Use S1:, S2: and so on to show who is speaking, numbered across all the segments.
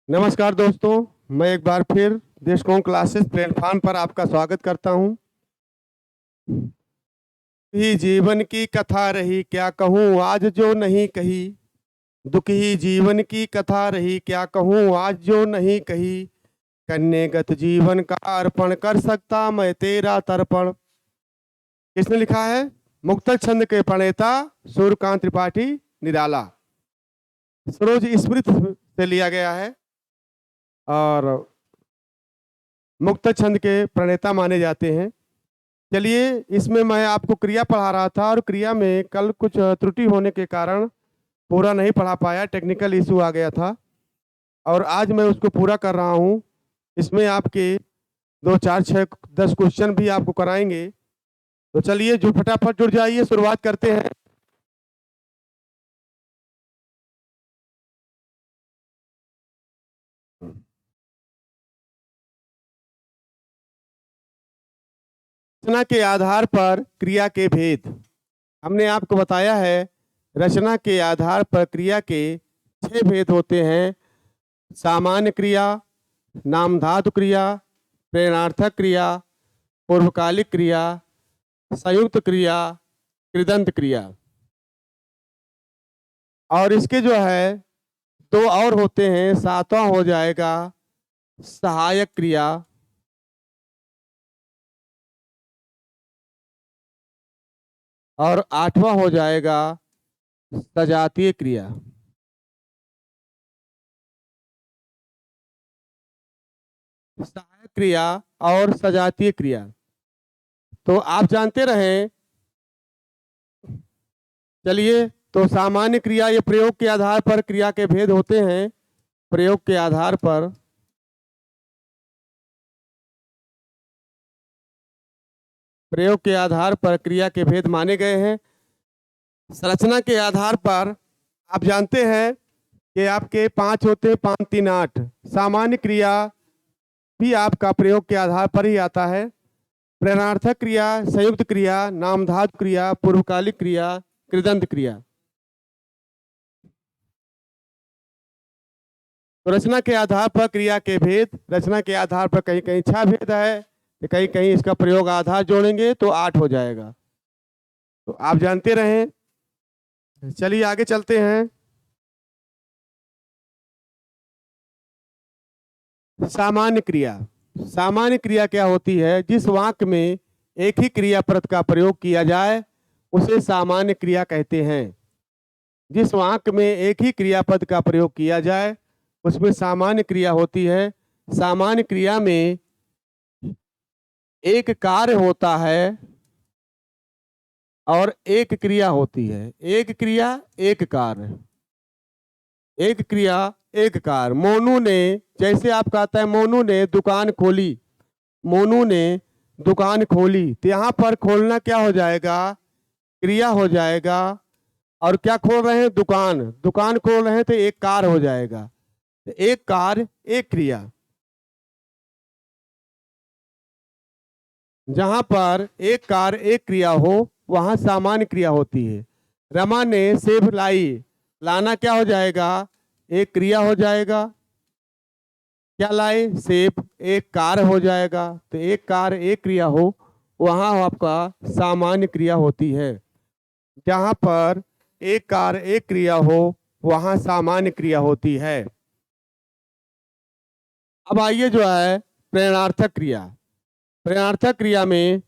S1: नमस्कार दोस्तों, मैं एक बार फिर देशकों क्लासेस प्लेटफॉर्म पर आपका स्वागत करता हूं। ही जीवन की कथा रही क्या कहूँ आज जो नहीं कही। दुख ही जीवन की कथा रही क्या कहूँ आज जो नहीं कही। कन्यागत जीवन का अर्पण कर सकता मैं तेरा तर्पण। किसने लिखा है? मुक्तक छंद के प्रणेता सूर्यकांत त्रिपाठी निराला। सरोज स्मृति से लिया गया है और मुक्तक छंद के प्रणेता माने जाते हैं। चलिए, इसमें मैं आपको क्रिया पढ़ा रहा था और क्रिया में कल कुछ त्रुटि होने के कारण पूरा नहीं पढ़ा पाया, टेक्निकल इशू आ गया था और आज मैं उसको पूरा कर रहा हूँ। इसमें आपके 2 4 6 10 क्वेश्चन भी आपको कराएंगे। तो चलिए, जो फटाफट जुड़ जाइए, शुरुआत करते हैं। रचना के आधार पर क्रिया के भेद। हमने आपको बताया है रचना के आधार पर क्रिया के 6 भेद होते हैं। सामान्य क्रिया, नामधातु क्रिया, प्रेरणार्थक क्रिया, पूर्वकालिक क्रिया, संयुक्त क्रिया, कृदंत क्रिया। और इसके जो है 2 और होते हैं। 7वां हो जाएगा सहायक क्रिया और 8वां हो जाएगा सजातीय क्रिया। सहायक क्रिया और सजातीय क्रिया तो आप जानते रहें। चलिए, तो सामान्य क्रिया ये प्रयोग के आधार पर क्रिया के भेद होते हैं। प्रयोग के आधार पर क्रिया के भेद माने गए हैं। संरचना के आधार पर आप जानते हैं कि आपके 5 होते हैं, 5 3 8। सामान्य क्रिया भी आपका प्रयोग के आधार पर ही आता है। प्रेरणार्थक क्रिया, संयुक्त क्रिया, नामधातु क्रिया, पूर्वकालिक क्रिया, कृदंत क्रिया। तो रचना के आधार पर क्रिया के भेद। रचना के आधार पर कहीं कहीं 6 भेद है, तो कहीं कहीं इसका प्रयोग आधार जोड़ेंगे तो 8 हो जाएगा। तो आप जानते रहें। चलिए आगे चलते हैं। सामान्य क्रिया। सामान्य क्रिया क्या होती है? जिस वाक्य में एक ही क्रियापद का प्रयोग किया जाए उसे सामान्य क्रिया कहते हैं। जिस वाक्य में एक ही क्रियापद का प्रयोग किया जाए उसमें सामान्य क्रिया होती है। सामान्य क्रिया में एक कार्य होता है और एक क्रिया होती है। एक क्रिया एक कार्य, एक क्रिया एक कार्य। मोनू ने, जैसे आप कहता है मोनू ने दुकान खोली। मोनू ने दुकान खोली, तो यहाँ पर खोलना क्या हो जाएगा? क्रिया हो जाएगा। और क्या खोल रहे हैं? दुकान। दुकान खोल रहे हैं तो एक कार्य हो जाएगा। तो एक कार्य एक क्रिया। जहां पर एक कार्य एक क्रिया हो वहां सामान्य क्रिया होती है। रमा ने सेब लाई। लाना क्या हो जाएगा? एक क्रिया हो जाएगा। क्या लाए? सेब। एक कार्य हो जाएगा। तो एक कार्य एक क्रिया हो वहां आपका सामान्य क्रिया होती है। जहां पर एक कार्य एक क्रिया हो वहां सामान्य क्रिया होती है। अब आइए जो है प्रेरणार्थक क्रिया। प्रेरणार्थक क्रिया में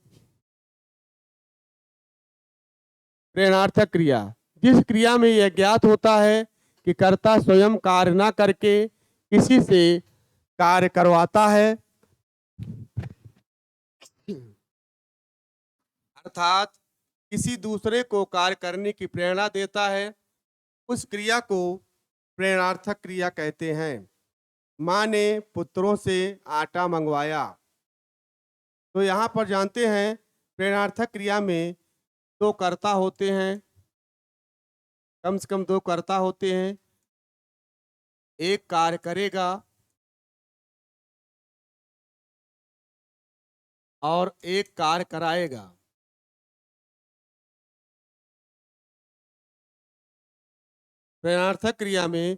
S1: प्रेरणार्थक क्रिया, जिस क्रिया में यह ज्ञात होता है कि कर्ता स्वयं कार्य ना करके किसी से कार्य करवाता है, अर्थात किसी दूसरे को कार्य करने की प्रेरणा देता है, उस क्रिया को प्रेरणार्थक क्रिया कहते हैं। माँ ने पुत्रों से आटा मंगवाया। तो यहाँ पर जानते हैं प्रेरणार्थक क्रिया में 2 कर्ता होते हैं। कम से कम 2 कर्ता होते हैं। एक कार्य करेगा और एक कार्य कराएगा। प्रेरणार्थक क्रिया में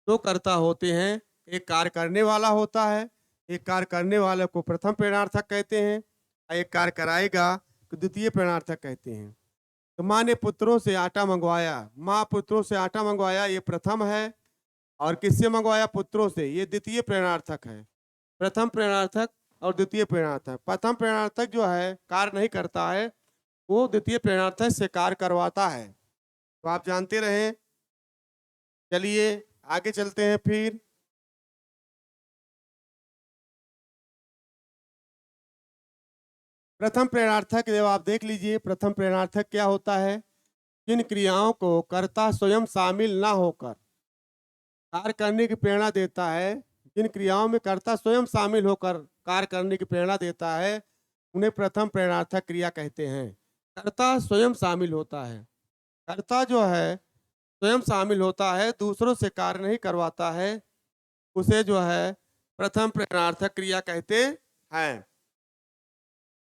S1: 2 कर्ता होते हैं। एक कार्य करने वाला होता है। एक कार्य करने वाले को प्रथम प्रेरणार्थक कहते हैं और एक कार्य कराएगा तो द्वितीय प्रेरणार्थक कहते हैं। तो माँ ने पुत्रों से आटा मंगवाया, माँ पुत्रों से आटा मंगवाया, ये प्रथम है। और किससे मंगवाया? पुत्रों से, ये द्वितीय प्रेरणार्थक है। प्रथम प्रेरणार्थक और द्वितीय प्रेरणार्थक। प्रथम प्रेरणार्थक जो है कार्य नहीं करता है, वो द्वितीय प्रेरणार्थक से कार्य करवाता है। तो आप जानते रहें। चलिए आगे चलते हैं फिर। प्रथम प्रेरणार्थक जब आप देख लीजिए, प्रथम प्रेरणार्थक क्या होता है? जिन क्रियाओं को कर्ता स्वयं शामिल ना होकर कार्य करने की प्रेरणा देता है, जिन क्रियाओं में कर्ता स्वयं शामिल होकर कार्य करने की प्रेरणा देता है, उन्हें प्रथम प्रेरणार्थक क्रिया कहते हैं। कर्ता स्वयं शामिल होता है, कर्ता जो है स्वयं शामिल होता है, दूसरों से कार्य नहीं करवाता है, उसे जो है प्रथम प्रेरणार्थक क्रिया कहते हैं।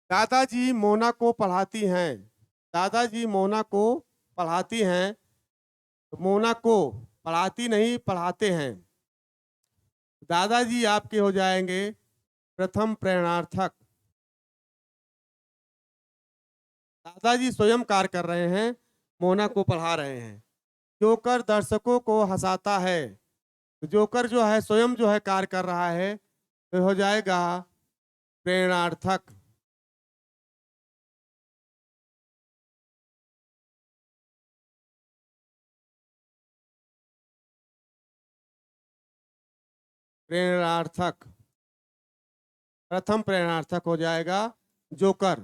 S1: दादाजी मोना को पढ़ाती हैं, दादाजी मोना को पढ़ाती हैं, मोना को पढ़ाती नहीं पढ़ाते हैं। दादाजी आपके हो जाएंगे प्रथम प्रेरणार्थक। दादाजी स्वयं कार्य कर रहे हैं, मोना को पढ़ा रहे हैं। जोकर दर्शकों को हंसाता है, जोकर जो है स्वयं जो है कार्य कर रहा है, तो हो जाएगा प्रेरणार्थक। प्रेरणार्थक प्रथम प्रेरणार्थक हो जाएगा जोकर।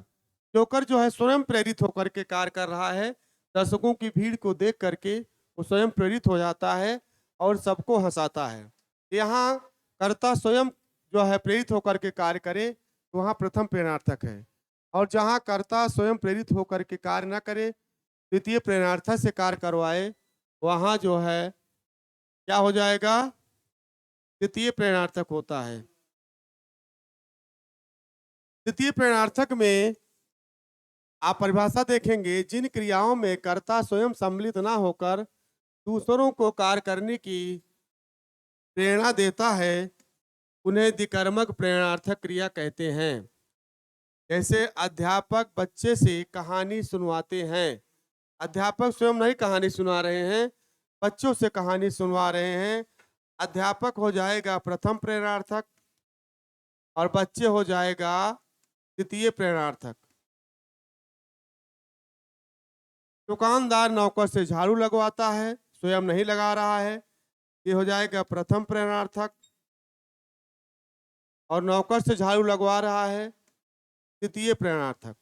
S1: जोकर जो है स्वयं प्रेरित होकर के कार्य कर रहा है, दर्शकों की भीड़ को देख करके वो स्वयं प्रेरित हो जाता है और सबको हंसाता है। यहाँ कर्ता स्वयं जो है प्रेरित होकर के कार्य करे तो वहाँ प्रथम प्रेरणार्थक है। और जहाँ कर्ता स्वयं प्रेरित होकर के कार्य न करे, द्वितीय प्रेरणार्थक से कार्य करवाए, वहाँ जो है क्या हो जाएगा? द्वितीय प्रेरणार्थक होता है। द्वितीय प्रेरणार्थक में आप परिभाषा देखेंगे, जिन क्रियाओं में कर्ता स्वयं सम्मिलित ना होकर दूसरों को कार्य करने की प्रेरणा देता है, उन्हें द्विकर्मक प्रेरणार्थक क्रिया कहते हैं। जैसे अध्यापक बच्चे से कहानी सुनवाते हैं, अध्यापक स्वयं नहीं कहानी सुना रहे हैं, बच्चों से कहानी सुनवा रहे हैं। अध्यापक हो जाएगा प्रथम प्रेरणार्थक और बच्चे हो जाएगा द्वितीय प्रेरणार्थक। दुकानदार नौकर से झाड़ू लगवाता है, स्वयं नहीं लगा रहा है, ये हो जाएगा प्रथम प्रेरणार्थक। और नौकर से झाड़ू लगवा रहा है, द्वितीय प्रेरणार्थक।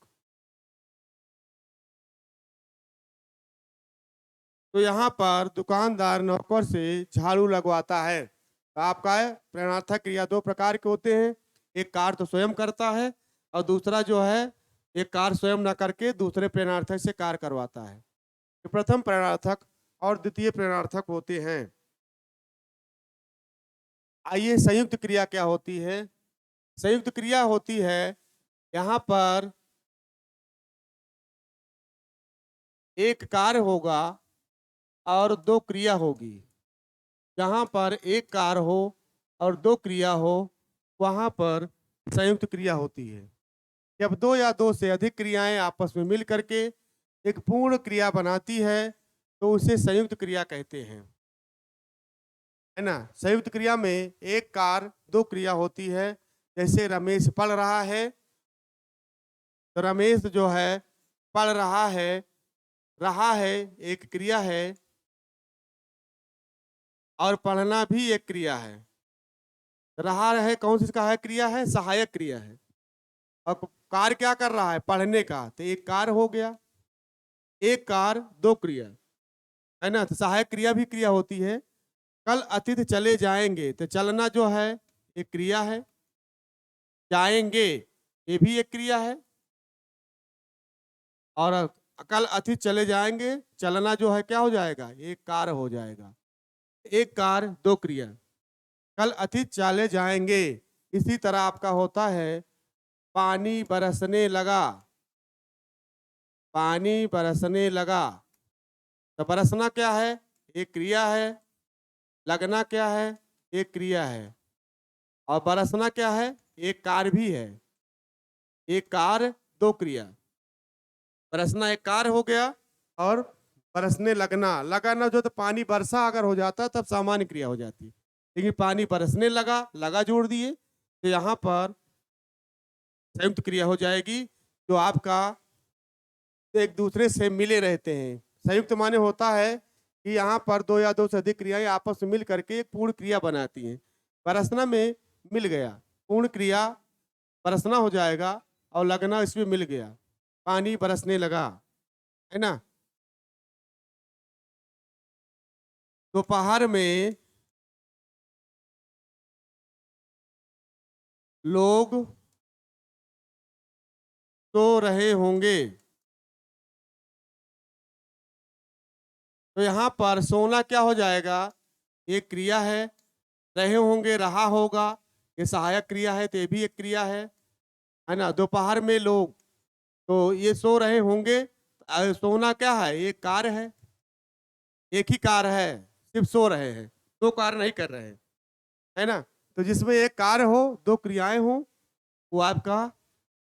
S1: तो यहाँ पर दुकानदार नौकर से झाड़ू लगवाता है। तो आपका है प्रेरणार्थक क्रिया दो प्रकार के होते हैं, एक कार्य तो स्वयं करता है और दूसरा जो है एक कार्य स्वयं न करके दूसरे प्रेरणार्थक से कार्य करवाता है। तो प्रथम प्रेरणार्थक और द्वितीय प्रेरणार्थक होते हैं। आइए संयुक्त क्रिया क्या होती है? संयुक्त क्रिया होती है, यहाँ पर एक कार्य होगा और दो क्रिया होगी। जहाँ पर एक कार्य हो और दो क्रिया हो, वहाँ पर संयुक्त क्रिया होती है। जब दो या दो से अधिक क्रियाएं आपस में मिल करके एक पूर्ण क्रिया बनाती है, तो उसे संयुक्त क्रिया कहते हैं, है ना। संयुक्त क्रिया में एक कार्य दो क्रिया होती है। जैसे रमेश पढ़ रहा है, तो रमेश जो है पढ़ रहा है एक क्रिया है और पढ़ना भी एक क्रिया है। रहा है कौन सी का है? क्रिया है, सहायक क्रिया है। और कार्य क्या कर रहा है? पढ़ने का, तो एक कार्य हो गया। एक कार्य दो क्रिया, है ना। तो सहायक क्रिया भी क्रिया होती है। कल अतिथि चले जाएंगे, तो चलना जो है एक क्रिया है, जाएंगे ये भी एक क्रिया है। और कल अतिथि चले जाएंगे, चलना जो है क्या हो जाएगा? एक कार्य हो जाएगा। एक कार्य दो क्रिया। कल अतिथि चले जाएंगे। इसी तरह आपका होता है पानी बरसने लगा, पानी बरसने लगा। तो बरसना क्या है? एक क्रिया है। लगना क्या है? एक क्रिया है। और बरसना क्या है? एक कार्य भी है। एक कार्य, दो क्रिया। बरसना एक कार्य हो गया, और बरसने लगना, लगाना जो तो पानी बरसा अगर हो जाता तब सामान्य क्रिया हो जाती, लेकिन पानी बरसने लगा, लगा जोड़ दिए, तो यहाँ पर संयुक्त क्रिया हो जाएगी, जो आपका एक दूसरे से मिले रहते हैं। संयुक्त माने होता है कि यहाँ पर दो या दो से अधिक क्रियाएं आपस में मिल करके एक पूर्ण क्रिया बनाती हैं। बरसना में मिल गया, पूर्ण क्रिया बरसना हो जाएगा, और लगना इसमें मिल गया, पानी बरसने लगा, है ना। दोपहर में लोग सो रहे होंगे, तो यहाँ पर सोना क्या हो जाएगा? एक क्रिया है। रहे होंगे, रहा होगा, ये सहायक क्रिया है, तो ये भी एक क्रिया है ना। दोपहर में लोग, तो ये सो रहे होंगे, सोना क्या है? एक कार्य है, एक ही कार्य है, सिर्फ सो रहे हैं, दो कार्य नहीं कर रहे हैं, है ना। तो जिसमें एक कार्य हो, दो क्रियाएं हो, वो आपका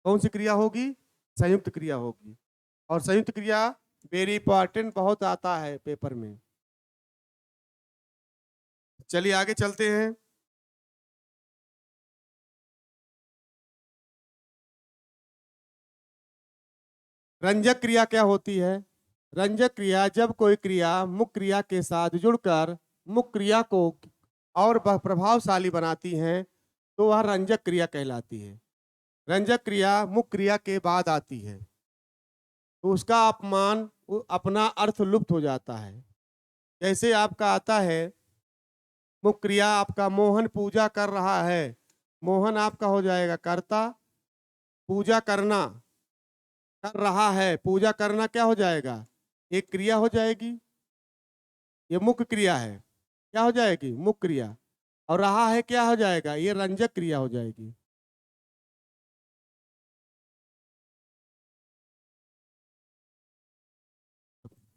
S1: कौन सी क्रिया होगी? संयुक्त क्रिया होगी। और संयुक्त क्रिया वेरी इंपॉर्टेंट बहुत आता है पेपर में। चलिए आगे चलते हैं। रंजक क्रिया क्या होती है? रंजक क्रिया जब कोई क्रिया मुख्य क्रिया के साथ जुड़कर मुख्य क्रिया को और प्रभावशाली बनाती है, तो वह रंजक क्रिया कहलाती है। रंजक क्रिया मुख्य क्रिया के बाद आती है, तो उसका अपमान अपना अर्थ लुप्त हो जाता है। जैसे आपका आता है मुख्य क्रिया, आपका मोहन पूजा कर रहा है, मोहन आपका हो जाएगा कर्ता, पूजा करना, कर रहा है, पूजा करना क्या हो जाएगा? एक क्रिया हो जाएगी, ये मुख्य क्रिया है, क्या हो जाएगी? मुख्य क्रिया। और रहा है क्या हो जाएगा? ये रंजक क्रिया हो जाएगी।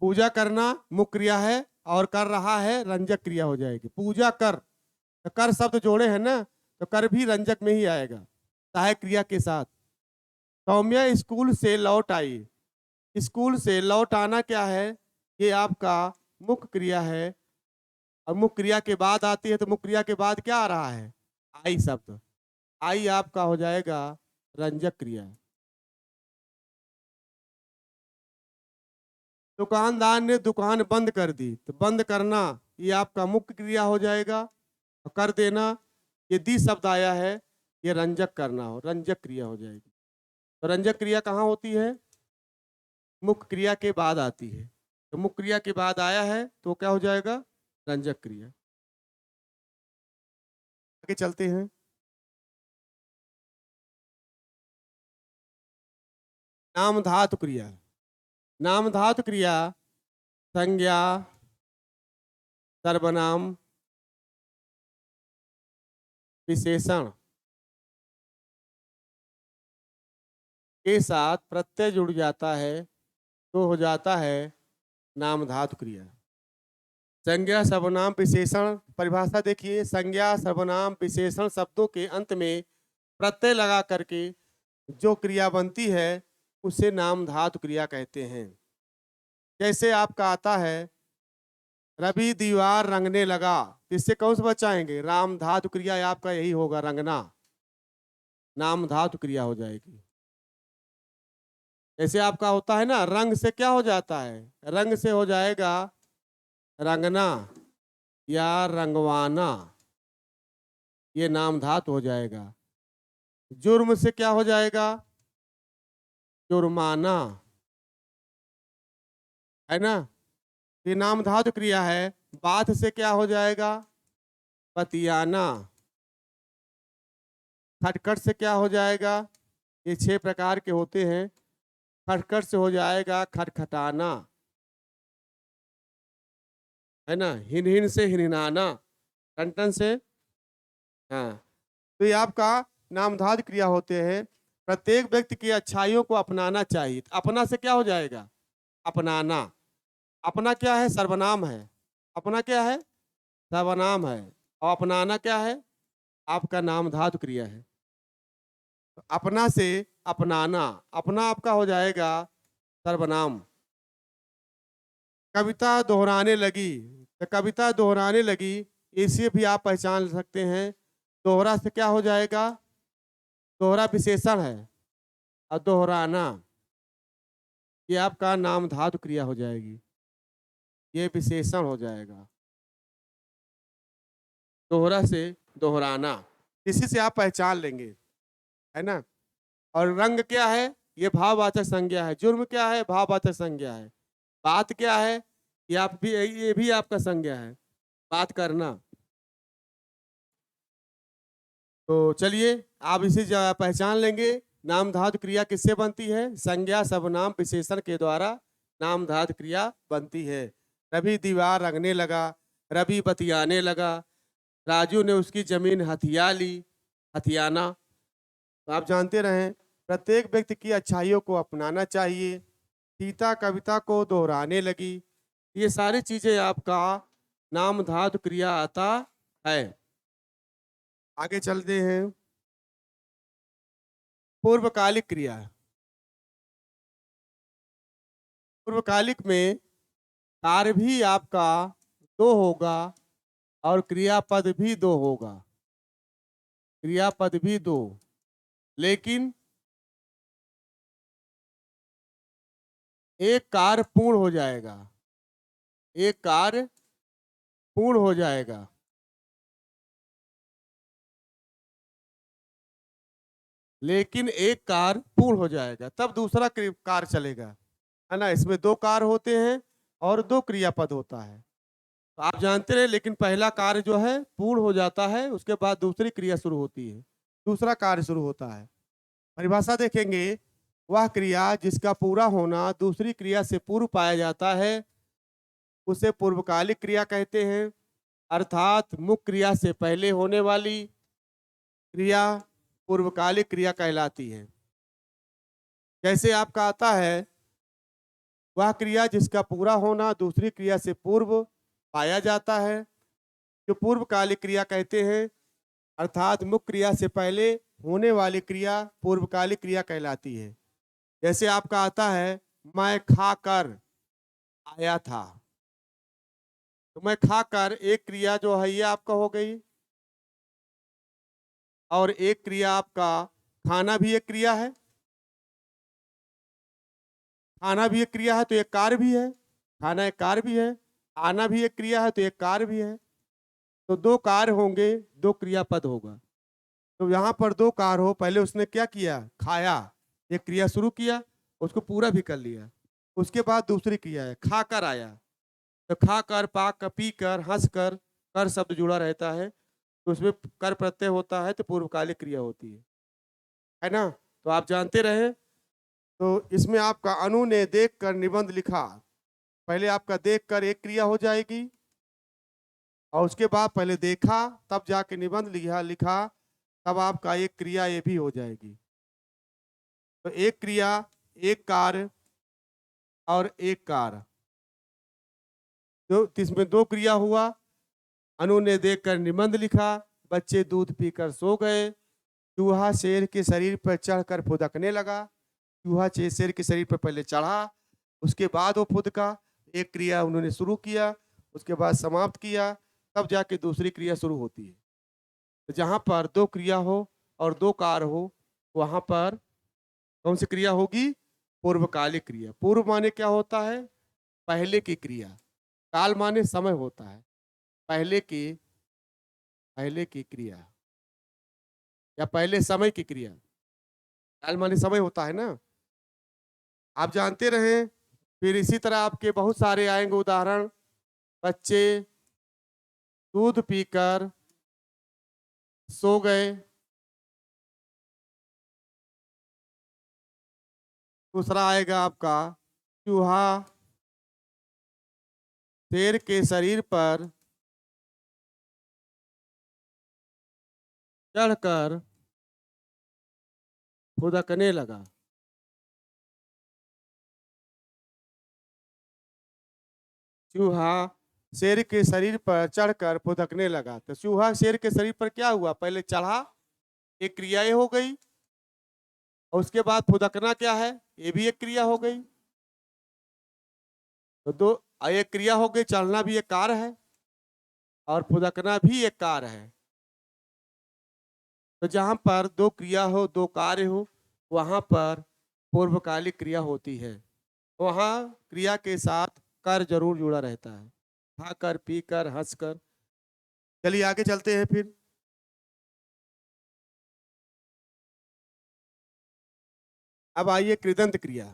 S1: पूजा करना मुख्य क्रिया है, और कर रहा है रंजक क्रिया हो जाएगी। पूजा कर, तो कर शब्द जोड़े हैं ना, तो कर भी रंजक में ही आएगा, सहायक क्रिया के साथ। सौम्या स्कूल से लौट आई, स्कूल से लौट आना क्या है? ये आपका मुख्य क्रिया है, और मुख्य क्रिया के बाद आती है, तो मुख्य क्रिया के बाद क्या आ रहा है? आई शब्द। आई आपका हो जाएगा रंजक क्रिया। दुकानदार ने दुकान बंद कर दी, तो बंद करना ये आपका मुख्य क्रिया हो जाएगा, और कर देना, ये दी शब्द आया है, ये रंजक करना हो, रंजक क्रिया हो जाएगी। तो रंजक क्रिया कहाँ होती है? मुख्य क्रिया के बाद आती है, तो मुख्य क्रिया के बाद आया है, तो क्या हो जाएगा? रंजक क्रिया। आगे चलते हैं। नाम धातु क्रिया। नाम धातु क्रिया संज्ञा, सर्वनाम, विशेषण के साथ प्रत्यय जुड़ जाता है, तो हो जाता है नाम धातु क्रिया। संज्ञा, सर्वनाम, विशेषण परिभाषा देखिए। संज्ञा, सर्वनाम, विशेषण शब्दों के अंत में प्रत्यय लगा करके जो क्रिया बनती है, उसे नाम धातु क्रिया कहते हैं। जैसे आपका आता है रवि दीवार रंगने लगा, इससे कौन सा बचाएंगे? राम धातु क्रिया आपका यही होगा, रंगना, नाम धातु क्रिया हो जाएगी। जैसे आपका होता है ना, रंग से क्या हो जाता है? रंग से हो जाएगा रंगना या रंगवाना, ये नाम धातु हो जाएगा। जुर्म से क्या हो जाएगा? जुर्माना, है ना। ये नाम धातु क्रिया है। बात से क्या हो जाएगा? पतियाना। खटखट से क्या हो जाएगा? ये 6 प्रकार के होते हैं। खटखट से हो जाएगा खटखटाना, है ना। हिन हिन से हिनहिनाना, टन टन से, हाँ। तो ये आपका नामधातु क्रिया होते हैं। प्रत्येक व्यक्ति की अच्छाइयों को अपनाना चाहिए। अपना से क्या हो जाएगा? अपनाना। अपना क्या है? सर्वनाम है। अपना क्या है? सर्वनाम है। और अपनाना क्या है? आपका नाम धातु क्रिया है। तो अपना से अपनाना, अपना आपका हो जाएगा सर्वनाम। कविता दोहराने लगी, तो कविता दोहराने लगी, इसे भी आप पहचान सकते हैं। दोहरा से क्या हो जाएगा? दोहरा विशेषण है। और दोहराना ये आपका नाम धातु क्रिया हो जाएगी, ये विशेषण हो जाएगा। दोहरा से दोहराना, इसी से आप पहचान लेंगे, है ना। और रंग क्या है? ये भाववाचक संज्ञा है। जुर्म क्या है? भाववाचक संज्ञा है। बात क्या है? ये भी आपका संज्ञा है, बात करना। तो चलिए आप इसे पहचान लेंगे। नाम धातु क्रिया किससे बनती है? संज्ञा सर्वनाम विशेषण के द्वारा नाम धातु क्रिया बनती है। रवि दीवार रंगने लगा, रवि बतियाने लगा, राजू ने उसकी जमीन हथिया ली, हथियाना। तो आप जानते रहें, प्रत्येक व्यक्ति की अच्छाइयों को अपनाना चाहिए। सीता कविता को दोहराने लगी, ये सारी चीजें आपका नाम धातु क्रिया आता है। आगे चलते हैं। पूर्वकालिक क्रिया, पूर्वकालिक में कार्य भी आपका दो होगा और क्रियापद भी दो होगा, क्रियापद भी दो। लेकिन एक कार्य पूर्ण हो जाएगा, एक कार्य पूर्ण हो जाएगा। लेकिन एक कार्य पूर्ण हो जाएगा तब दूसरा कार्य चलेगा, है ना। इसमें दो कार्य होते हैं और दो क्रियापद होता है। तो आप जानते रहे, लेकिन पहला कार्य जो है पूर्ण हो जाता है, उसके बाद दूसरी क्रिया शुरू होती है, दूसरा कार्य शुरू होता है। परिभाषा देखेंगे, वह क्रिया जिसका पूरा होना दूसरी क्रिया से पूर्व पाया जाता है उसे पूर्वकालिक क्रिया कहते हैं। अर्थात मुख्य क्रिया से पहले होने वाली क्रिया पूर्वकालिक क्रिया कहलाती है। जैसे आपका आता है, वह क्रिया जिसका पूरा होना दूसरी क्रिया से पूर्व पाया जाता है, जो पूर्वकालिक क्रिया कहते हैं। अर्थात मुख्य क्रिया से पहले होने वाली क्रिया पूर्वकालिक क्रिया कहलाती है। जैसे आपका आता है, मैं खाकर आया था। तो मैं खाकर एक क्रिया जो है ये आपका हो गई, और एक क्रिया आपका खाना भी एक क्रिया है। खाना भी एक क्रिया है तो एक कार्य भी है, खाना एक कार्य भी है। आना भी एक क्रिया है तो एक कार्य भी है। तो दो कार्य होंगे, दो क्रियापद होगा। तो यहाँ पर दो कार्य हो, पहले उसने क्या किया? खाया, एक क्रिया शुरू किया, उसको पूरा भी कर लिया। उसके बाद दूसरी क्रिया है खाकर आया। तो खाकर, पाकर, पीकर, हंसकर, कर शब्द जुड़ा रहता है तो उसमें कर प्रत्यय होता है तो पूर्वकालिक क्रिया होती है ना। तो आप जानते रहे। तो इसमें आपका अनु ने देख कर निबंध लिखा, पहले आपका देख कर एक क्रिया हो जाएगी और उसके बाद पहले देखा तब जाके निबंध लिखा लिखा, तब आपका एक क्रिया ये भी हो जाएगी। तो एक क्रिया, एक कार्य और एक कार्य, तो इसमें दो क्रिया हुआ। अनु ने देखकर निबंध लिखा, बच्चे दूध पीकर सो गए, चूहा शेर के शरीर पर चढ़कर फुदकने लगा। चूहा शेर के शरीर पर पहले चढ़ा, उसके बाद वो फुदका। एक क्रिया उन्होंने शुरू किया, उसके बाद समाप्त किया, तब जाके दूसरी क्रिया शुरू होती है। तो जहाँ पर दो क्रिया हो और दो कार्य हो, वहाँ पर कौन सी क्रिया होगी? पूर्वकालिक क्रिया। पूर्व माने क्या होता है? पहले की क्रिया। काल माने समय होता है, पहले की क्रिया या पहले समय की क्रिया। काल माने समय होता है ना, आप जानते रहे। फिर इसी तरह आपके बहुत सारे आएंगे उदाहरण। बच्चे दूध पीकर सो गए। दूसरा आएगा आपका, चूहा शेर के शरीर पर चढ़कर फुदकने लगा। चूहा शेर के शरीर पर चढ़कर फुदकने लगा। तो चूहा शेर के शरीर पर क्या हुआ, पहले चढ़ा, एक क्रियाएं हो गई, और उसके बाद फुदकना क्या है, ये भी एक क्रिया हो गई। तो दो, एक क्रिया हो गई, चढ़ना भी एक कार्य है और फुदकना भी एक कार्य है। तो जहां पर दो क्रिया हो, दो कार्य हो, वहां पर पूर्वकालिक क्रिया होती है। वहां क्रिया के साथ कर जरूर जुड़ा रहता है, खाकर, पीकर, हंसकर। चलिए आगे चलते हैं फिर। अब आइए कृदंत क्रिया।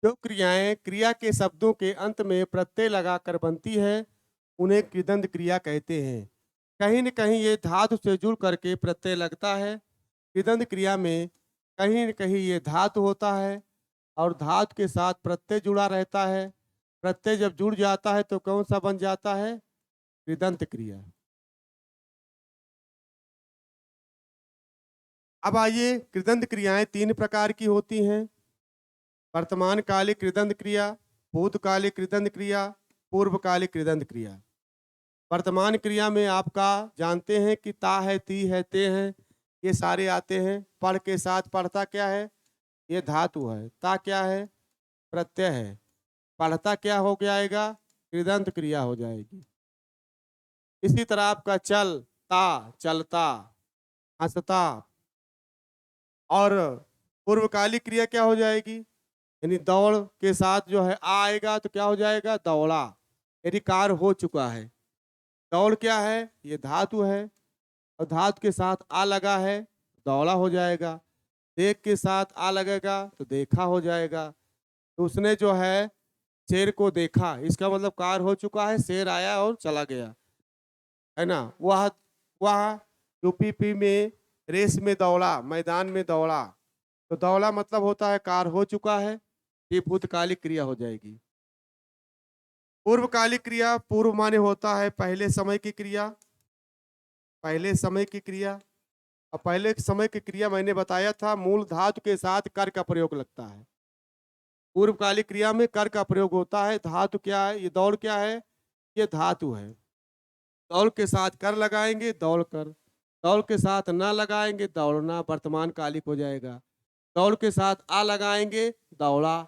S1: जो क्रियाएं क्रिया के शब्दों के अंत में प्रत्यय लगाकर बनती है, उन्हें कृदंत क्रिया कहते हैं। कहीं न कहीं ये धातु से जुड़ करके प्रत्यय लगता है। कृदंत क्रिया में कहीं न कहीं ये धातु होता है और धातु के साथ प्रत्यय जुड़ा रहता है। प्रत्यय जब जुड़ जाता है तो कौन सा बन जाता है, कृदंत क्रिया। अब आइए, कृदंत क्रियाएं तीन प्रकार की होती हैं। वर्तमान कालिक कृदंत क्रिया, भूतकालिक कृदंत क्रिया, पूर्वकालिक कृदंत क्रिया। वर्तमान क्रिया में आपका जानते हैं कि ता है, ती है, ते हैं, ये सारे आते हैं। पढ़ के साथ, पढ़ता क्या है, ये धातु है। ता क्या है, प्रत्यय है। पढ़ता क्या हो जाएगा, कृदंत क्रिया हो जाएगी। इसी तरह आपका चल, ता, चलता, हंसता। और पूर्वकालिक क्रिया क्या हो जाएगी, यानी दौड़ के साथ जो है आ आएगा तो क्या हो जाएगा, दौड़ा, यदि कार्य हो चुका है। दौड़ क्या है, ये धातु है और धातु के साथ आ लगा है, दौड़ा हो जाएगा। देख के साथ आ लगेगा तो देखा हो जाएगा। तो उसने जो है शेर को देखा, इसका मतलब कार्य हो चुका है, शेर आया और चला गया, है ना। वह वह यूपीपी में रेस में दौड़ा, मैदान में दौड़ा। तो दौड़ा मतलब होता है कार्य हो चुका है, ये भूतकालिक क्रिया हो जाएगी। पूर्वकालिक क्रिया, पूर्व माने होता है पहले समय की क्रिया, पहले समय की क्रिया। और पहले समय की क्रिया मैंने बताया था, मूल धातु के साथ कर का प्रयोग लगता है। पूर्वकालिक क्रिया में कर का प्रयोग होता है। धातु क्या है, ये दौड़ क्या है, ये धातु है। दौड़ के साथ कर लगाएंगे, दौड़ कर। दौड़ के साथ ना लगाएंगे, दौड़ना, वर्तमान कालिक हो जाएगा। दौड़ के साथ आ लगाएंगे, दौड़ा,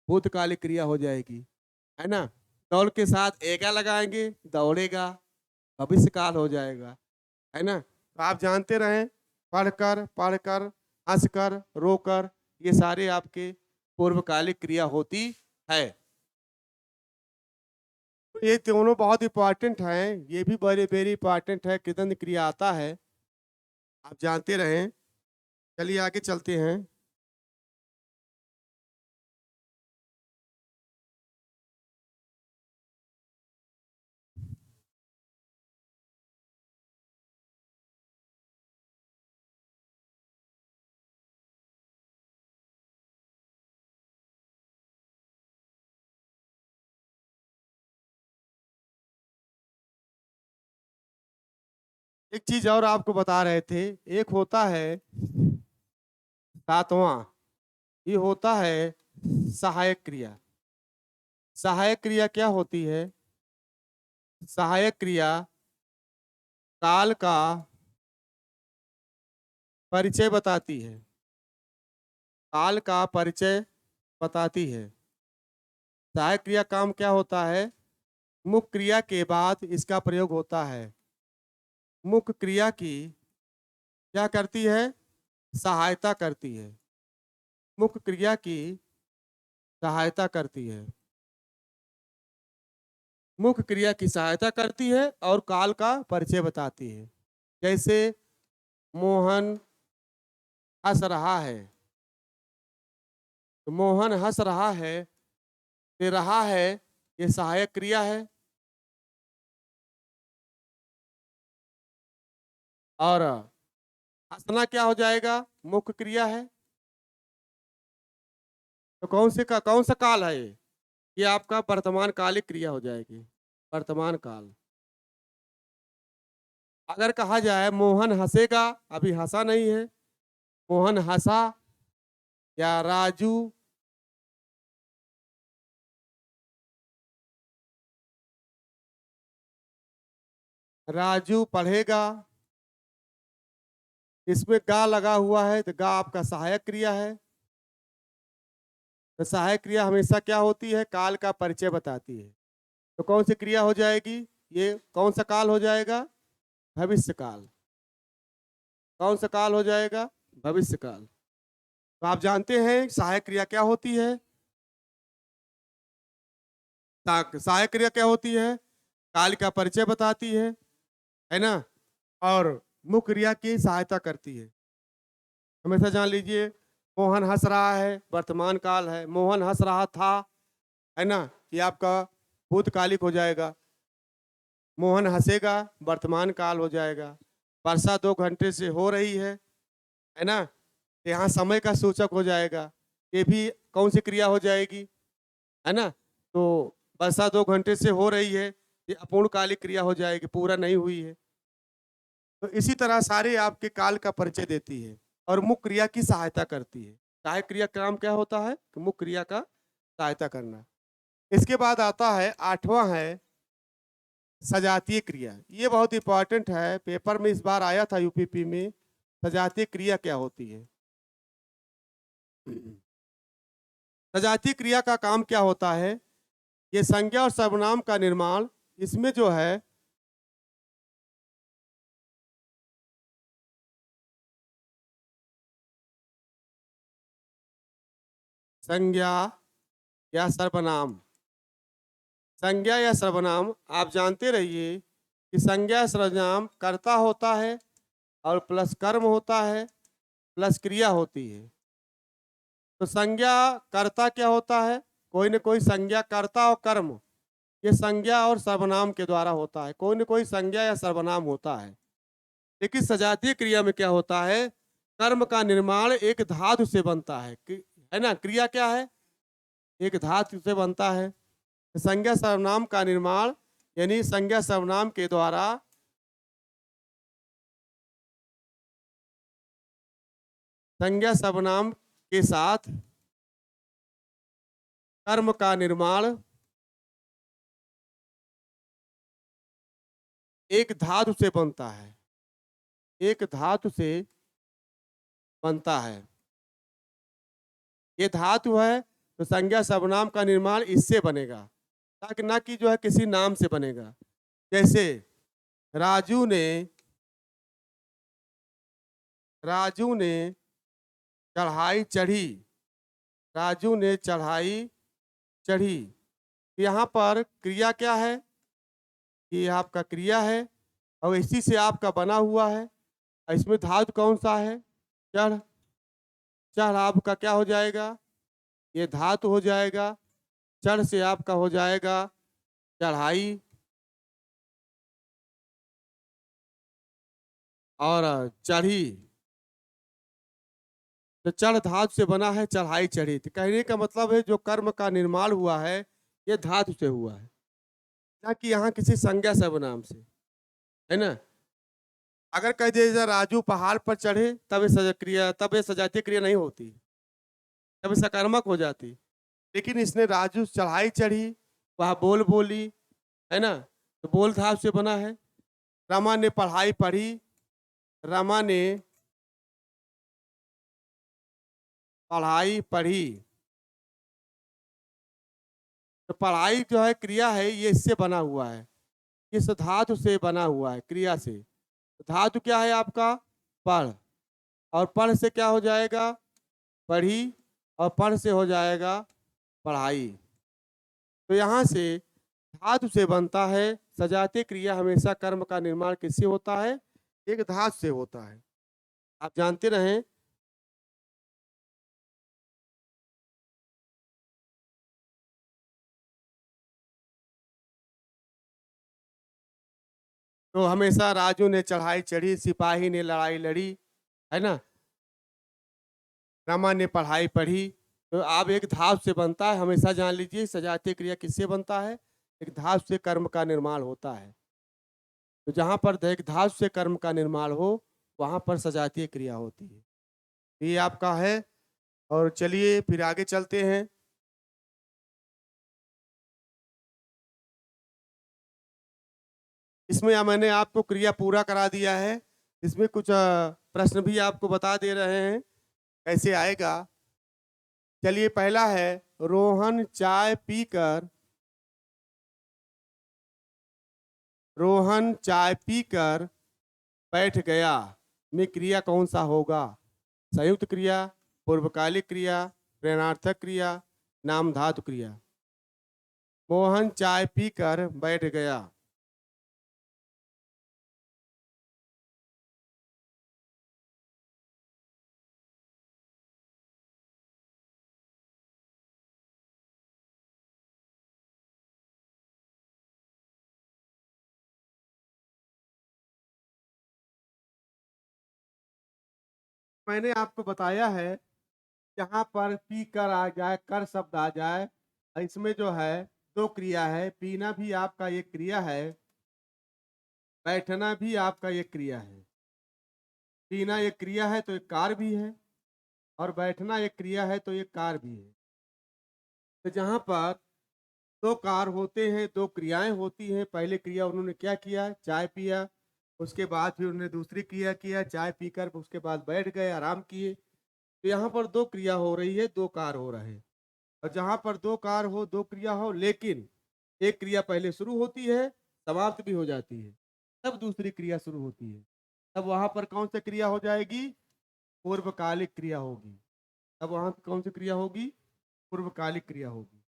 S1: भूतकालिक क्रिया हो जाएगी, है ना। दौड़ के साथ एगा लगाएंगे, दौड़ेगा, भविष्य काल हो जाएगा, है ना। तो आप जानते रहें, पढ़कर, पढ़कर, हंसकर, रोकर, ये सारे आपके पूर्वकालिक क्रिया होती है। तो ये दोनों बहुत इंपॉर्टेंट हैं, ये भी वेरी वेरी इंपॉर्टेंट है। कृदंत क्रिया आता है, आप जानते रहें। चलिए आगे चलते हैं। एक चीज और आपको बता रहे थे, एक होता है सातवां, ये होता है सहायक क्रिया। सहायक क्रिया क्या होती है, सहायक क्रिया काल का परिचय बताती है, काल का परिचय बताती है। सहायक क्रिया काम क्या होता है, मुख्य क्रिया के बाद इसका प्रयोग होता है। मुख्य क्रिया की क्या करती है, सहायता करती है। मुख्य क्रिया की सहायता करती है, मुख्य क्रिया की सहायता करती है और काल का परिचय बताती है। जैसे मोहन हंस रहा है, तो मोहन हंस रहा है, दे रहा है, ये सहायक क्रिया है। और हंसना क्या हो जाएगा, मुख्य क्रिया है। तो कौन सा काल है ये आपका वर्तमान कालिक क्रिया हो जाएगी, वर्तमान काल। अगर कहा जाए मोहन हंसेगा, अभी हंसा नहीं है, मोहन हंसा, या राजू राजू पढ़ेगा, इसमें गा लगा हुआ है तो गा आपका सहायक क्रिया है। तो सहायक क्रिया हमेशा क्या होती है? काल का परिचय बताती है। तो कौन सी क्रिया हो जाएगी? ये कौन सा काल हो जाएगा? भविष्य काल। कौन सा काल हो जाएगा? भविष्य काल। तो आप जानते हैं सहायक क्रिया क्या होती है? सहायक क्रिया क्या होती है? काल का परिचय बताती है ना, और मुख्य क्रिया की सहायता करती है। हमेशा जान लीजिए, मोहन हंस रहा है, वर्तमान काल है। मोहन हंस रहा था, है ना, ये आपका भूतकालिक हो जाएगा। मोहन हंसेगा, वर्तमान काल हो जाएगा। वर्षा 2 घंटे से हो रही है ना, यहाँ समय का सूचक हो जाएगा। ये भी कौन सी क्रिया हो जाएगी? है ना। तो वर्षा 2 घंटे से हो रही है, ये अपूर्णकालिक क्रिया हो जाएगी, पूरा नहीं हुई है। तो इसी तरह सारे आपके काल का परिचय देती है और मुख्य क्रिया की सहायता करती है। सहायक क्रिया का काम क्या होता है? कि मुख्य क्रिया का सहायता करना। इसके बाद आता है 8वां है सजातीय क्रिया। ये बहुत इंपॉर्टेंट है, पेपर में इस बार आया था यूपीपी में। सजातीय क्रिया क्या होती है? सजातीय क्रिया का काम क्या होता है? ये संज्ञा और सर्वनाम का निर्माण, इसमें जो है संज्ञा या सर्वनाम, संज्ञा या सर्वनाम आप जानते रहिए कि संज्ञा सर्वनाम कर्ता होता है और प्लस कर्म होता है प्लस क्रिया होती है। तो संज्ञा कर्ता क्या होता है? कोई न कोई संज्ञा कर्ता और कर्म, ये संज्ञा और सर्वनाम के द्वारा होता है। कोई न कोई संज्ञा या सर्वनाम होता है। लेकिन सजातीय क्रिया में क्या होता है? कर्म का निर्माण एक धातु से बनता है ना। क्रिया क्या है? एक धातु से बनता है। संज्ञा सर्वनाम का निर्माण यानी संज्ञा सर्वनाम के द्वारा संज्ञा सर्वनाम के साथ कर्म का निर्माण एक धातु से बनता है। एक धातु से बनता है। ये धातु है तो संज्ञा सर्वनाम का निर्माण इससे बनेगा, ताकि ना कि जो है किसी नाम से बनेगा। जैसे राजू ने राजू ने चढ़ाई चढ़ी। राजू ने चढ़ाई चढ़ी। यहाँ पर क्रिया क्या है? ये आपका क्रिया है और इसी से आपका बना हुआ है। इसमें धातु कौन सा है? चढ़। चढ़ आपका क्या हो जाएगा? ये धातु हो जाएगा। चढ़ से आपका हो जाएगा चढ़ाई, और चढ़ी तो चढ़ धातु से बना है, चढ़ाई चढ़ी। तो कहने का मतलब है जो कर्म का निर्माण हुआ है ये धातु से हुआ है, ना कि यहाँ किसी संज्ञा सर्वनाम से, है ना। अगर कह दिया राजू पहाड़ पर चढ़े, तब ये सजातीय क्रिया नहीं होती, तब ये सकारात्मक हो जाती। लेकिन इसने राजू चढ़ाई चढ़ी, वह बोल बोली, है ना, तो बोल धातु से बना है। रमा ने पढ़ाई पढ़ी। रमा ने पढ़ाई पढ़ी। तो पढ़ाई जो है क्रिया है, ये इससे बना हुआ है, इस धातु से बना हुआ है क्रिया से। धातु क्या है आपका? पढ़। और पढ़ से क्या हो जाएगा? पढ़ी। और पढ़ से हो जाएगा पढ़ाई। तो यहाँ से धातु से बनता है। सजातीय क्रिया हमेशा कर्म का निर्माण किससे होता है? एक धातु से होता है। आप जानते रहें तो हमेशा राजू ने चढ़ाई चढ़ी, सिपाही ने लड़ाई लड़ी, है ना, रमा ने पढ़ाई पढ़ी। तो आप एक धातु से बनता है, हमेशा जान लीजिए सजातीय क्रिया किससे बनता है? एक धातु से कर्म का निर्माण होता है। तो जहाँ पर एक धातु से कर्म का निर्माण हो वहाँ पर सजातीय क्रिया होती है। ये आपका है। और चलिए फिर आगे चलते हैं। इस इसमें मैंने आपको क्रिया पूरा करा दिया है। इसमें कुछ प्रश्न भी आपको बता दे रहे हैं कैसे आएगा। चलिए, पहला है, रोहन चाय पीकर बैठ गया में क्रिया कौन सा होगा? संयुक्त क्रिया, पूर्वकालिक क्रिया, प्रेरणार्थक क्रिया, नामधातु क्रिया। मोहन चाय पीकर बैठ गया। मैंने आपको बताया है, यहाँ पर पी कर आ जाए, कर शब्द आ जाए, इसमें जो है दो क्रिया है। पीना भी आपका एक क्रिया है, बैठना भी आपका एक क्रिया है। पीना एक क्रिया है तो एक कार्य भी है, और बैठना एक क्रिया है तो एक कार्य भी है। तो जहाँ पर दो कार्य होते हैं, दो क्रियाएं होती हैं। पहले क्रिया उन्होंने क्या किया? चाय पिया। उसके बाद फिर उन्होंने दूसरी क्रिया किया, चाय पीकर उसके बाद बैठ गए, आराम किए। तो यहाँ पर दो क्रिया हो रही है, दो कार्य हो रहे हैं। और जहाँ पर दो कार्य हो, दो क्रिया हो, लेकिन एक क्रिया पहले शुरू होती है, समाप्त भी हो जाती है, तब दूसरी क्रिया शुरू होती है, तब वहां पर कौन सी क्रिया हो जाएगी? पूर्वकालिक क्रिया होगी। तब वहां कौन सी क्रिया होगी? पूर्वकालिक क्रिया होगी।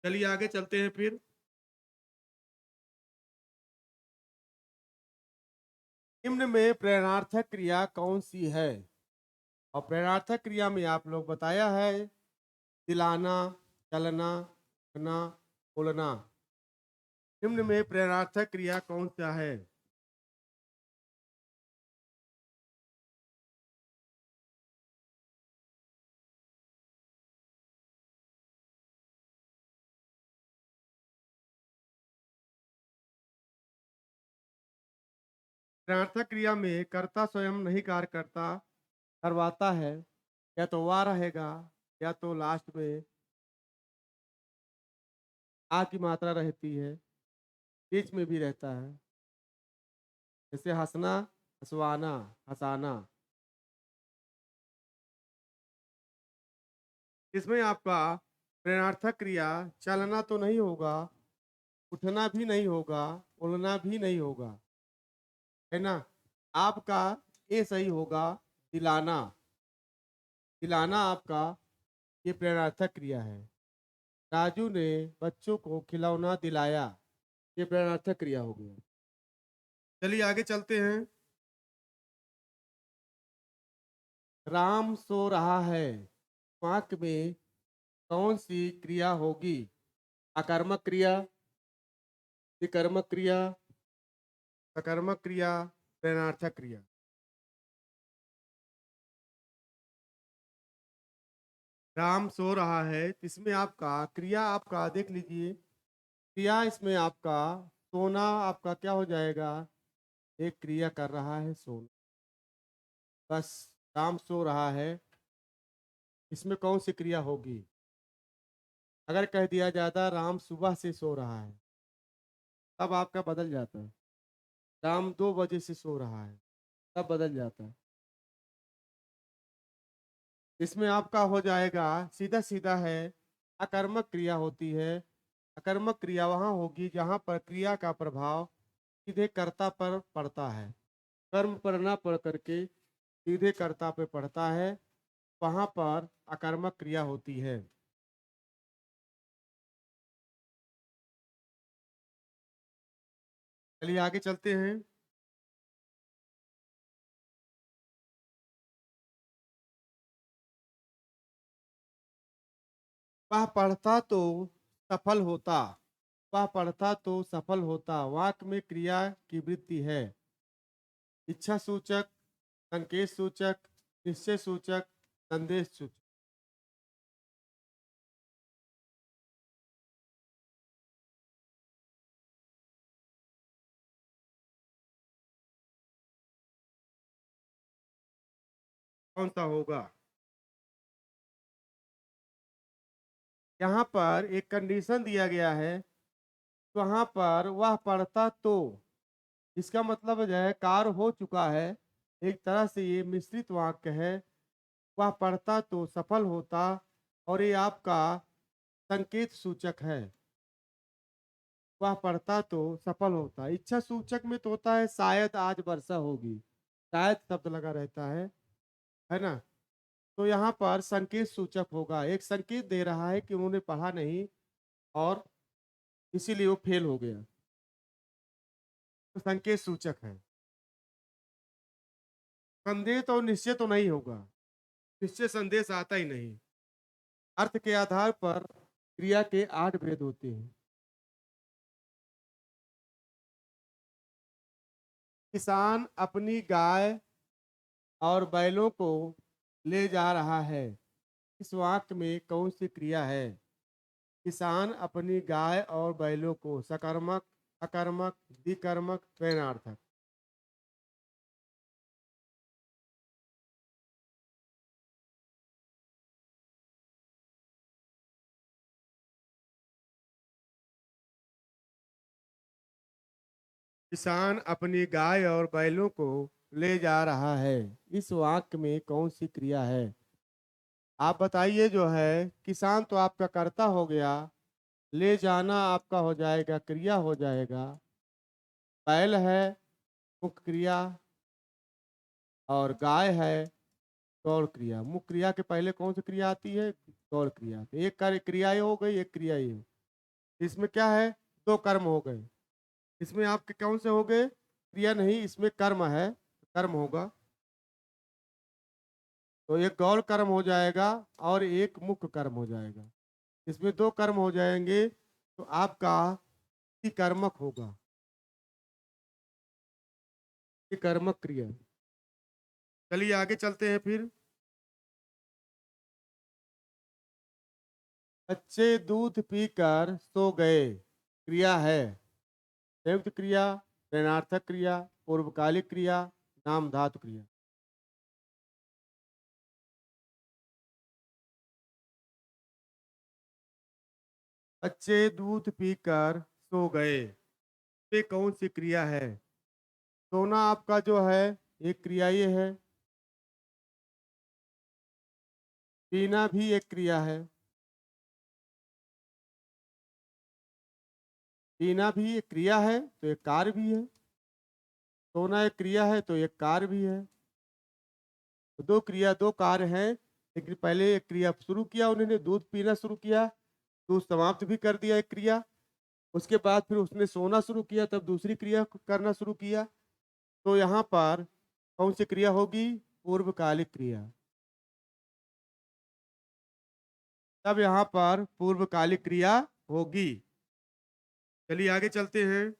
S1: चलिए आगे चलते हैं फिर। निम्न में प्रेरणार्थक क्रिया कौन सी है? और प्रेरणार्थक क्रिया में आप लोग बताया है, दिलाना, चलना, उठना, बोलना। निम्न में प्रेरणार्थक क्रिया कौन सा है? प्रेरणार्थक क्रिया में कर्ता स्वयं नहीं कार्य करता, करवाता है। या तो वह रहेगा, या तो लास्ट में आ की मात्रा रहती है, बीच में भी रहता है। जैसे हंसना, हंसवाना, हंसाना। इसमें आपका प्रेरणार्थक क्रिया चलना तो नहीं होगा, उठना भी नहीं होगा, उड़ना भी नहीं होगा, है ना। आपका ये सही होगा, दिलाना। दिलाना आपका ये प्रेरणार्थक क्रिया है। राजू ने बच्चों को खिलौना दिलाया, ये प्रेरणार्थक क्रिया हो गया। चलिए आगे चलते हैं। राम सो रहा है, वाक्य में कौन सी क्रिया होगी? आकर्मक क्रिया, विकर्मक क्रिया, सकर्मक क्रिया, प्रेरणार्थक क्रिया। राम सो रहा है, इसमें आपका क्रिया आपका देख लीजिए। क्रिया इसमें आपका सोना आपका क्या हो जाएगा? एक क्रिया कर रहा है, सोना। बस, राम सो रहा है, इसमें कौन सी क्रिया होगी? अगर कह दिया जाता राम सुबह से सो रहा है, तब आपका बदल जाता है। राम 2 बजे से सो रहा है, तब बदल जाता है। इसमें आपका हो जाएगा, सीधा सीधा है, अकर्मक क्रिया होती है। अकर्मक क्रिया वहाँ होगी जहाँ पर क्रिया का प्रभाव सीधे कर्ता पर पड़ता है, कर्म पर ना पड़ करके सीधे कर्ता पे पड़ता है, वहाँ पर अकर्मक क्रिया होती है। चलिए आगे चलते हैं। वह पढ़ता तो सफल होता, वह पढ़ता तो सफल होता, वाक्य में क्रिया की वृत्ति है। इच्छा सूचक, संकेत सूचक, निश्चय सूचक, संदेश सूचक। कौन सा होगा? यहाँ पर एक कंडीशन दिया गया है, वहां पर वह पढ़ता तो इसका मतलब जो है कार्य हो चुका है। एक तरह से ये मिश्रित वाक्य है। वह पढ़ता तो सफल होता, और ये आपका संकेत सूचक है। वह पढ़ता तो सफल होता। इच्छा सूचक में तो होता है शायद आज वर्षा होगी, शायद शब्द लगा रहता है ना। तो यहाँ पर संकेत सूचक होगा, एक संकेत दे रहा है कि उन्होंने पढ़ा नहीं और इसीलिए वो फेल हो गया। तो संकेत सूचक है। संदेह तो निश्चय तो नहीं होगा, निश्चय संदेश आता ही नहीं। अर्थ के आधार पर क्रिया के 8 भेद होते हैं। किसान अपनी गाय और बैलों को ले जा रहा है। इस वाक्य में कौन सी क्रिया है? किसान अपनी गाय और बैलों को, सकर्मक, अकर्मक, द्विकर्मक, प्रेरणार्थक। किसान अपनी गाय और बैलों को ले जा रहा है। इस वाक्य में कौन सी क्रिया है? आप बताइए। जो है किसान तो आपका कर्ता हो गया, ले जाना आपका हो जाएगा, क्रिया हो जाएगा। बैल है मुख्य क्रिया, और गाय है गौण क्रिया। मुख्य क्रिया के पहले कौन सी क्रिया आती है? गौण क्रिया। तो एक कार्य क्रिया ये हो गई, एक क्रिया ये हो। इसमें क्या है? दो कर्म हो गए। इसमें आपके कौन से हो गए? क्रिया नहीं, इसमें कर्म है, कर्म होगा। तो एक गौण कर्म हो जाएगा और एक मुख्य कर्म हो जाएगा। इसमें दो कर्म हो जाएंगे, तो आपका कर्मक होगा, ये कर्मक क्रिया। चलिए आगे चलते हैं फिर। बच्चे दूध पीकर सो गए, क्रिया है। संयुक्त क्रिया, ऋणार्थक क्रिया, पूर्वकालिक क्रिया, नाम धातु क्रिया। बच्चे दूध पीकर सो गए, ये कौन सी क्रिया है? सोना आपका जो है एक क्रिया ये है। पीना भी एक क्रिया है। पीना भी एक क्रिया है तो एक कार्य भी है। सोना एक क्रिया है तो एक कार्य भी है। तो दो क्रिया दो कार्य हैं। लेकिन पहले एक क्रिया शुरू किया उन्होंने, दूध पीना शुरू किया, दूध समाप्त भी कर दिया एक क्रिया। उसके बाद फिर उसने सोना शुरू किया, तब दूसरी क्रिया करना शुरू किया। तो यहाँ पर कौन सी क्रिया होगी? पूर्वकालिक क्रिया। तब यहाँ पर पूर्वकालिक क्रिया होगी। चलिए आगे चलते हैं।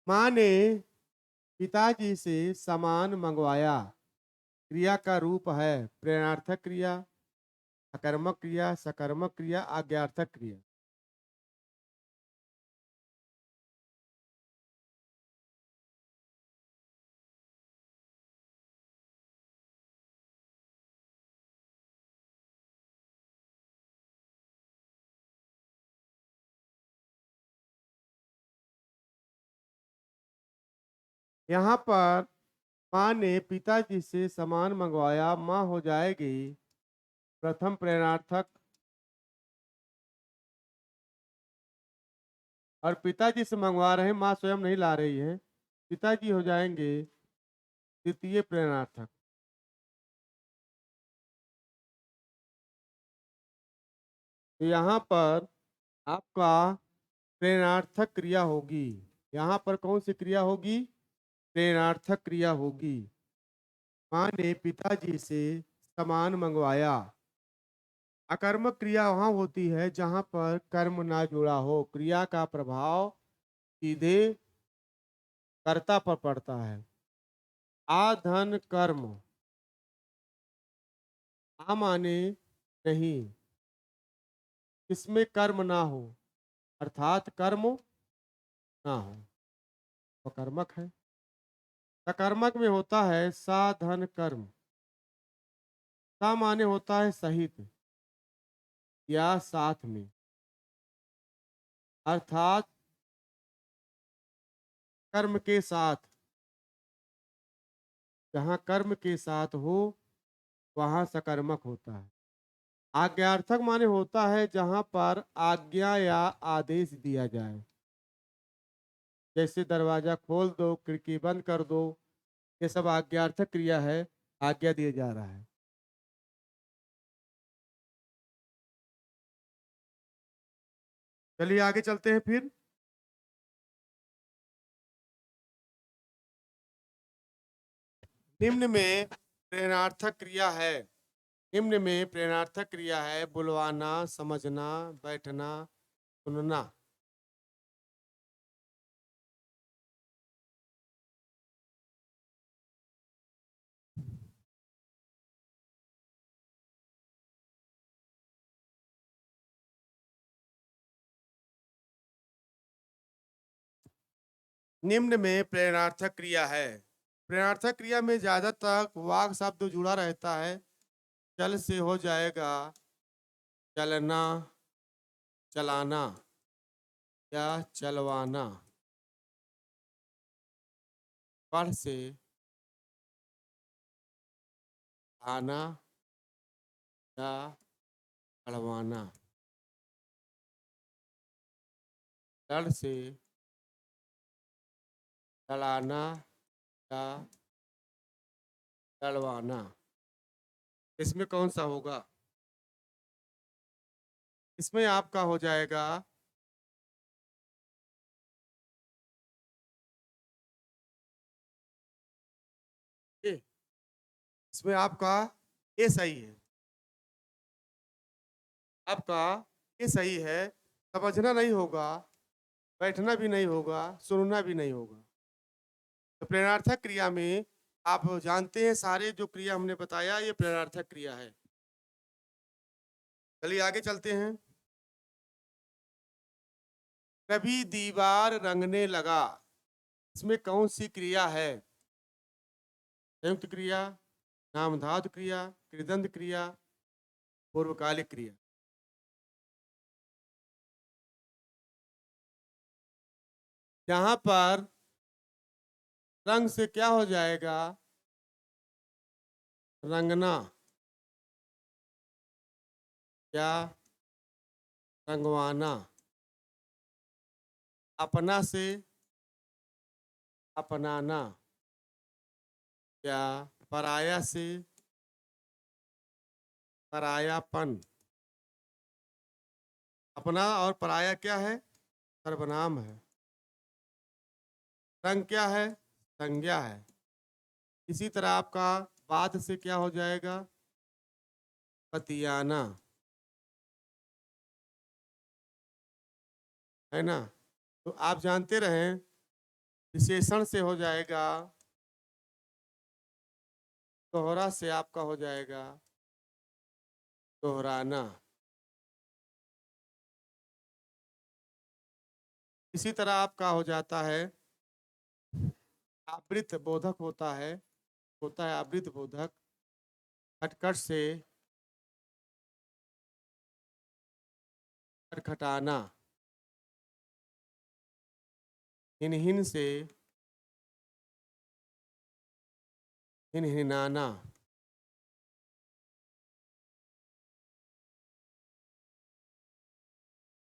S1: माँ ने पिताजी से सामान मंगवाया, क्रिया का रूप है प्रेरणार्थक क्रिया, अकर्मक क्रिया, सकर्मक क्रिया, आज्ञार्थक क्रिया। यहाँ पर माँ ने पिताजी से सामान मंगवाया, माँ हो जाएगी प्रथम प्रेरणार्थक, और पिताजी से मंगवा रहे हैं, माँ स्वयं नहीं ला रही है। पिताजी हो जाएंगे द्वितीय प्रेरणार्थक। तो यहाँ पर आपका प्रेरणार्थक क्रिया होगी। यहाँ पर कौन सी क्रिया होगी? प्रेरणार्थक क्रिया होगी। माँ ने पिताजी से सामान मंगवाया। अकर्मक क्रिया वहाँ होती है जहाँ पर कर्म ना जुड़ा हो, क्रिया का प्रभाव सीधे कर्ता पर पड़ता है। आधन कर्म, आ माने नहीं, इसमें कर्म ना हो, अर्थात कर्म ना हो, तो कर्मक है। सकर्मक में होता है साधन कर्म। सा माने होता है सहित या साथ में। अर्थात कर्म के साथ, जहाँ कर्म के साथ हो वहाँ सकर्मक होता है। आज्ञार्थक माने होता है जहाँ पर आज्ञा या आदेश दिया जाए, जैसे दरवाजा खोल दो, खिड़की बंद कर दो, ये सब आज्ञार्थक क्रिया है, आज्ञा दिया जा रहा है। चलिए आगे चलते हैं फिर। निम्न में प्रेरणार्थक क्रिया है, निम्न में प्रेरणार्थक क्रिया है बुलवाना, समझना, बैठना, सुनना। निम्न में प्रेरणार्थक क्रिया है। प्रेरणार्थक क्रिया में ज्यादातर वाक शब्द जुड़ा रहता है। चल से हो जाएगा चलना, चलाना या चलवाना। पढ़ से आना या पढ़वाना। लड़ से लड़ाना या लड़वाना। इसमें कौन सा होगा? इसमें आपका हो जाएगा ए। इसमें आपका ए सही है, आपका ए सही है। समझना नहीं होगा, बैठना भी नहीं होगा, सुनना भी नहीं होगा। तो प्रेरणार्थक क्रिया में आप जानते हैं सारे जो क्रिया हमने बताया ये प्रेरणार्थक क्रिया है। चलिए आगे चलते हैं। कभी दीवार रंगने लगा, इसमें कौन सी क्रिया है? संयुक्त क्रिया, नामधातु क्रिया, कृदंत क्रिया, पूर्वकालिक क्रिया। यहाँ पर रंग से क्या हो जाएगा? रंगना या रंगवाना। अपना से अपनाना या पराया से परायापन। अपना और पराया क्या है? सर्वनाम है। रंग क्या है? संज्ञा है। इसी तरह आपका बाद से क्या हो जाएगा? पतियाना, है ना? तो आप जानते रहें विशेषण से हो जाएगा, दोहरा से आपका हो जाएगा दोहराना। इसी तरह आपका हो जाता है आवृत बोधक होता है आवृत बोधक। खटखट से खटखटाना। हिन से हिनहिनाना।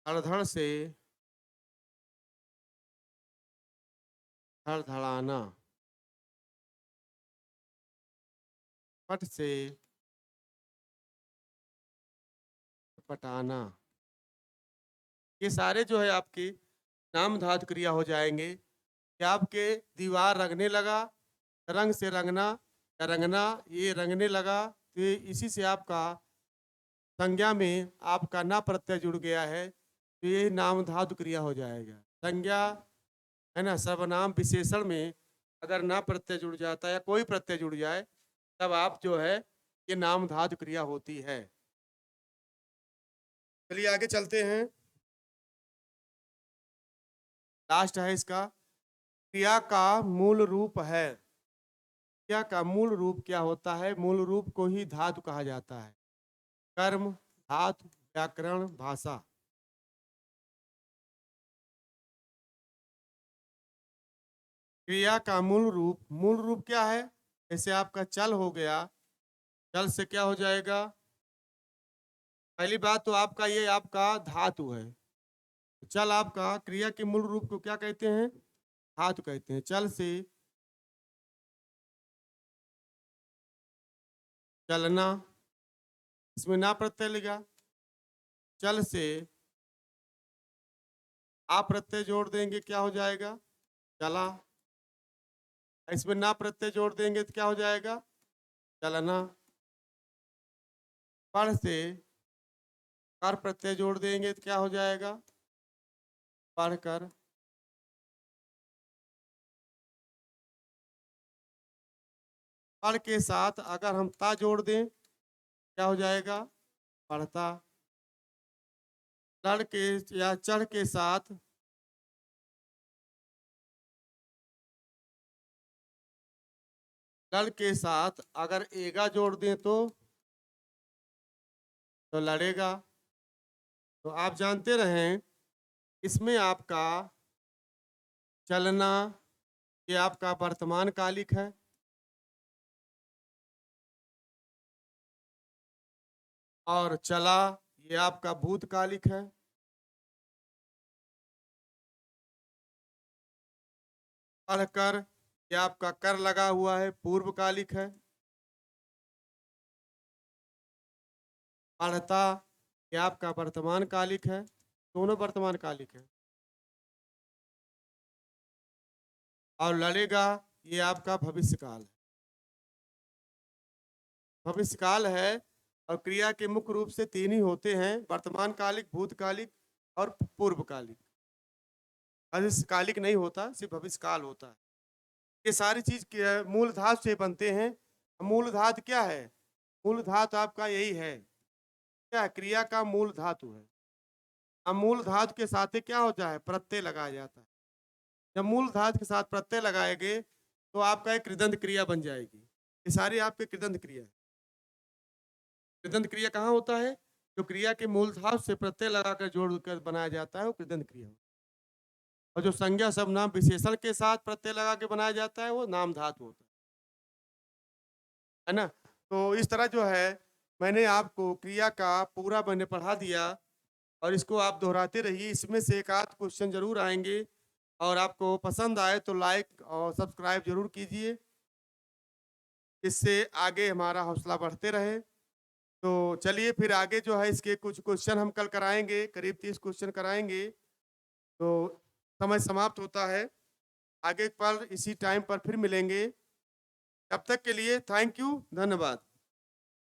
S1: धड़धड़ से धड़धड़ाना। पट से पटाना। ये सारे जो है आपकी नाम धातु क्रिया हो जाएंगे कि आपके दीवार रंगने लगा, रंग से रंगना या रंगना, ये रंगने लगा तो इसी से आपका संज्ञा में आपका ना प्रत्यय जुड़ गया है तो ये नाम धातु क्रिया हो जाएगा। संज्ञा है ना, सर्वनाम विशेषण में अगर ना प्रत्यय जुड़ जाता है या कोई प्रत्यय जुड़ जाए तब आप जो है ये नाम धातु क्रिया होती है। चलिए आगे चलते हैं। लास्ट है इसका, क्रिया का मूल रूप है। क्रिया का मूल रूप क्या होता है? मूल रूप को ही धातु कहा जाता है। कर्म, धातु, व्याकरण, भाषा। क्रिया का मूल रूप क्या है? जैसे आपका चल हो गया, चल से क्या हो जाएगा? पहली बात तो आपका ये आपका धातु है। चल आपका क्रिया के मूल रूप को क्या कहते हैं? धातु कहते हैं। चल से चलना, इसमें ना प्रत्यय लगा। चल से आप प्रत्यय जोड़ देंगे, क्या हो जाएगा? चला। इसमें ना प्रत्यय जोड़ देंगे तो क्या हो जाएगा? चलना। पढ़ से कर प्रत्यय जोड़ देंगे तो क्या हो जाएगा? पढ़कर। पढ़ के साथ अगर हम ता जोड़ दें क्या हो जाएगा? पढ़ता। लड़ के या चढ़ के साथ लड़ के साथ अगर एगा जोड़ दें तो लड़ेगा। तो आप जानते रहें इसमें आपका चलना ये आपका वर्तमान कालिक है। और चला ये आपका भूतकालिक है। पढ़कर ये आपका कर लगा हुआ है, पूर्वकालिक है। पढ़ता ये आपका वर्तमान कालिक है। दोनों वर्तमान कालिक है। और लड़ेगा ये आपका भविष्यकाल है। भविष्यकाल है। और क्रिया के मुख्य रूप से तीन ही होते हैं, वर्तमान कालिक, भूतकालिक और पूर्वकालिक। भविष्यकालिक नहीं होता, सिर्फ भविष्यकाल होता है। ये सारी चीज मूल धातु से बनते हैं। मूल धातु क्या है? मूल धातु आपका यही है, क्या? क्रिया का मूल धातु है। अब मूल धातु के साथ क्या होता है? प्रत्यय लगाया जाता है। जब मूल धातु के साथ प्रत्यय लगाएंगे तो आपका एक कृदंत क्रिया बन जाएगी। ये सारी आपकी कृदंत क्रिया है। कृदंत क्रिया कहाँ होता है? जो क्रिया के मूल धातु से प्रत्यय लगाकर जोड़कर बनाया जाता है वो कृदंत क्रिया होता है। और जो संज्ञा सर्वनाम विशेषण के साथ प्रत्यय लगा के बनाया जाता है वो नाम धातु होता है ना। तो इस तरह जो है मैंने आपको क्रिया का पूरा मैंने पढ़ा दिया और इसको आप दोहराते रहिए। इसमें से एक आध क्वेश्चन जरूर आएंगे और आपको पसंद आए तो लाइक और सब्सक्राइब जरूर कीजिए, इससे आगे हमारा हौसला बढ़ते रहे। तो चलिए फिर आगे जो है इसके कुछ क्वेश्चन हम कल कराएंगे, करीब 30 क्वेश्चन कराएंगे। तो समय समाप्त होता है। आगे पर इसी टाइम पर फिर मिलेंगे। तब तक के लिए थैंक यू, धन्यवाद।